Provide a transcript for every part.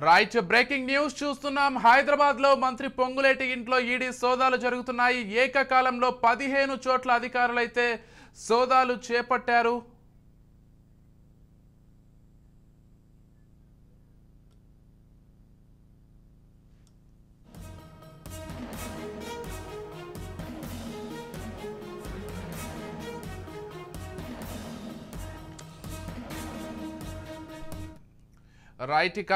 Right breaking news చూస్తున్నాం. హైదరాబాద్ లో మంత్రి పొంగులేటి ఇంట్లో ఈడీ సోదాలు జరుగుతున్నాయి. ఏకకాలంలో 15 చోట్ల అధికారులైతే సోదాలు చేపట్టారు. రైట్ ఇక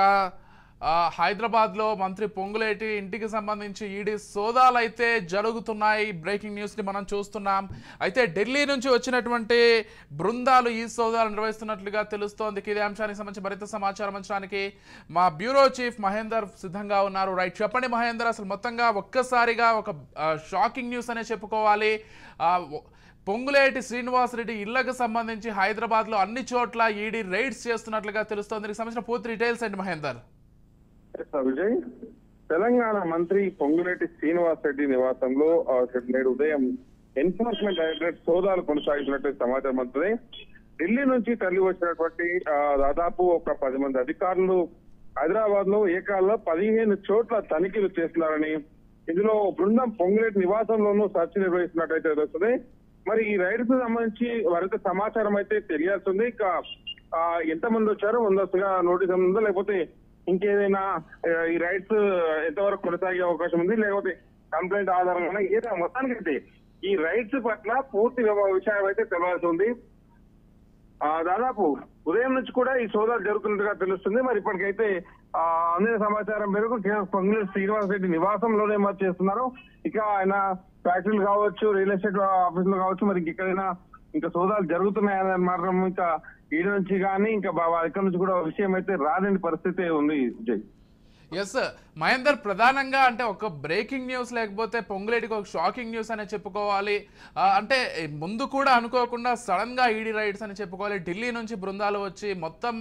హైదరాబాద్లో మంత్రి పొంగులేటి ఇంటికి సంబంధించి ఈడీ సోదాలు అయితే జరుగుతున్నాయి. బ్రేకింగ్ న్యూస్ని మనం చూస్తున్నాం. అయితే ఢిల్లీ నుంచి వచ్చినటువంటి బృందాలు ఈ సోదాలు నిర్వహిస్తున్నట్లుగా తెలుస్తోంది. ఇదే అంశానికి సంబంధించి మరింత సమాచారం అంచడానికి మా బ్యూరో చీఫ్ మహేందర్ సిద్ధంగా ఉన్నారు. రైట్, చెప్పండి మహేందర్, అసలు మొత్తంగా ఒక్కసారిగా ఒక షాకింగ్ న్యూస్ అనే చెప్పుకోవాలి. పొంగులేటి శ్రీనివాసరెడ్డి ఇళ్లకు సంబంధించి హైదరాబాద్లో అన్ని చోట్ల ఈడీ రైడ్స్ చేస్తున్నట్లుగా తెలుస్తోంది. దీనికి సంబంధించిన పూర్తి డీటెయిల్స్ అండి మహేందర్. విజయ్, తెలంగాణ మంత్రి పొంగులేటి శ్రీనివాసరెడ్డి నివాసంలో నేడు ఉదయం ఎన్ఫోర్స్మెంట్ డైరెక్టరేట్ సోదాలు కొనసాగుతున్నట్టు సమాచారం అందుతుంది. ఢిల్లీ నుంచి తరలి వచ్చినటువంటి దాదాపు ఒక 10 మంది అధికారులు హైదరాబాద్ లో ఏకాలంలో 15 చోట్ల తనిఖీలు చేస్తున్నారని, ఇందులో బృందం పొంగులేటి నివాసంలోనూ సెర్చ్ నిర్వహిస్తున్నట్టయితే తెలుస్తుంది. మరి ఈ రైడ్స్ కు సంబంధించి మరింత సమాచారం అయితే తెలియాల్సింది. ఇంకా ఎంతమంది వచ్చారో ముందస్తుగా నోటీస్ ఉందో, లేకపోతే ఇంకేదైనా ఈ రైడ్స్ ఎంతవరకు కొనసాగే అవకాశం ఉంది, లేకపోతే కంప్లైంట్ ఆధారంగా ఏదైనా మొత్తానికైతే ఈ రైడ్స్ పట్ల పూర్తి విషయం అయితే తెలియాల్సి ఉంది. దాదాపు ఉదయం నుంచి కూడా ఈ సోదాలు జరుగుతున్నట్టుగా తెలుస్తుంది. మరి ఇప్పటికైతే అందిన సమాచారం మేరకు పొంగులేటి శ్రీనివాసరెడ్డి నివాసంలోనే మరి చేస్తున్నారు. ఇక ఆయన ఫ్యాక్టరీలు కావచ్చు, రియల్ ఎస్టేట్ ఆఫీసులు కావచ్చు, మరి ఇంకెక్కడైనా ఇంకా సోదాలు జరుగుతున్నాయని మాత్రం ఇంకా ఈడ నుంచి కానీ ఇంకా ఇక్కడ నుంచి కూడా విషయం అయితే రాని పరిస్థితి ఉంది. విజయ్, ఎస్ మహేందర్, ప్రధానంగా అంటే ఒక బ్రేకింగ్ న్యూస్ లేకపోతే పొంగులేటికి ఒక షాకింగ్ న్యూస్ అనే చెప్పుకోవాలి. అంటే ముందు కూడా అనుకోకుండా సడన్ గా ఈడీ రైడ్స్ అని చెప్పుకోవాలి. ఢిల్లీ నుంచి బృందాలు వచ్చి మొత్తం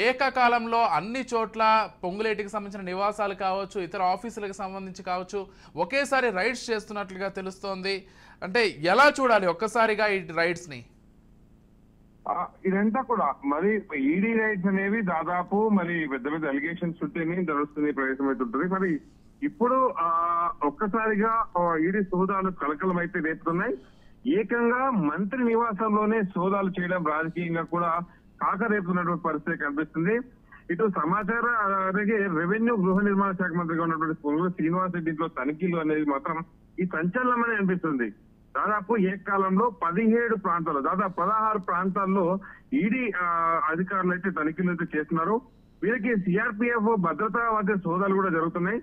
ఏకకాలంలో అన్ని చోట్ల పొంగులేటికి సంబంధించిన నివాసాలు కావచ్చు, ఇతర ఆఫీసులకు సంబంధించి కావచ్చు, ఒకేసారి రైడ్స్ చేస్తున్నట్లుగా తెలుస్తోంది. అంటే ఎలా చూడాలి ఒక్కసారిగా ఈ రైడ్స్ ని? ఇదంతా కూడా మరి ఈడీ రైట్స్ అనేవి దాదాపు మరి పెద్ద పెద్ద అలిగేషన్స్ ఉంటేనే తెలుస్తుంది, ప్రవేశం అయితే ఉంటుంది. మరి ఇప్పుడు ఒక్కసారిగా ఈడీ సోదాలు కలకలం అయితే రేపుతున్నాయి. ఏకంగా మంత్రి నివాసంలోనే సోదాలు చేయడం రాజకీయంగా కూడా కాకరేపుతున్నటువంటి పరిస్థితి కనిపిస్తుంది. ఇటు సమాచార అలాగే రెవెన్యూ గృహ నిర్మాణ శాఖ మంత్రిగా ఉన్నటువంటి పొంగులేటి శ్రీనివాసరెడ్డి ఇంట్లో తనిఖీలు అనేది మాత్రం ఈ సంచలనమని అనిపిస్తుంది. దాదాపు ఏకాలంలో 17 ప్రాంతాల్లో దాదాపు 16 ప్రాంతాల్లో ఈడీ అధికారులు అయితే తనిఖీలు అయితే చేస్తున్నారు. వీరికి సిఆర్పిఎఫ్ భద్రతా మధ్య సోదాలు కూడా జరుగుతున్నాయి.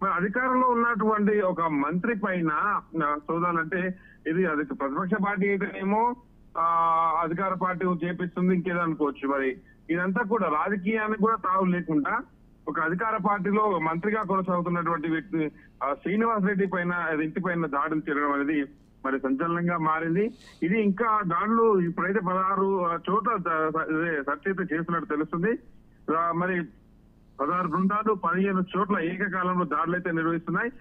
మరి అధికారంలో ఉన్నటువంటి ఒక మంత్రి పైన సోదాలు అంటే ఇది అది ప్రతిపక్ష పార్టీ అయితేనేమో అధికార పార్టీ చేపిస్తుంది, ఇంకేదో అనుకోవచ్చు. మరి ఇదంతా కూడా రాజకీయానికి కూడా తావు లేకుండా ఒక అధికార పార్టీలో మంత్రిగా కొనసాగుతున్నటువంటి వ్యక్తి శ్రీనివాసరెడ్డి పైన ఇంటి పైన దాడులు చేయడం అనేది మరి సంచలనంగా మారింది. ఇది ఇంకా దాడులు ఇప్పుడైతే 16 చోట్ల సెర్చ్ అయితే చేస్తున్నట్టు తెలుస్తుంది. మరి 16 బృందాలు 15 చోట్ల ఏకకాలంలో దాడులు అయితే నిర్వహిస్తున్నాయి.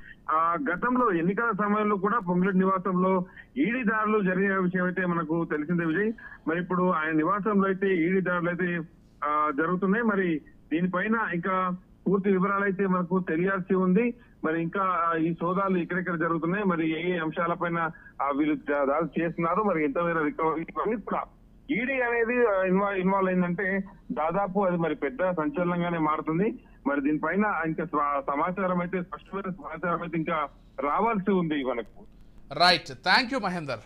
గతంలో ఎన్నికల సమయంలో కూడా పొంగులేటి నివాసంలో ఈడీ దాడులు జరిగిన విషయం అయితే మనకు తెలిసిందే విజయ్. మరి ఇప్పుడు ఆయన నివాసంలో అయితే ఈడీ దాడులు అయితే జరుగుతున్నాయి. మరి దీనిపైన ఇంకా పూర్తి వివరాలు అయితే మనకు తెలియాల్సి ఉంది. మరి ఇంకా ఈ సోదాలు ఎక్కడెక్కడ జరుగుతున్నాయి, మరి ఏ అంశాలపైన వీళ్ళు దాడులు చేస్తున్నారు, మరి ఎంతవరకు రికవరీ కూడా ఈడీ అనేది ఇన్వాల్వ్ అయిందంటే దాదాపు అది మరి పెద్ద సంచలనంగానే మారుతుంది. మరి దీనిపైన ఇంకా సమాచారం అయితే స్పష్టమైన సమాచారం అయితే ఇంకా రావాల్సి ఉంది మనకు. Right, thank you Mahender.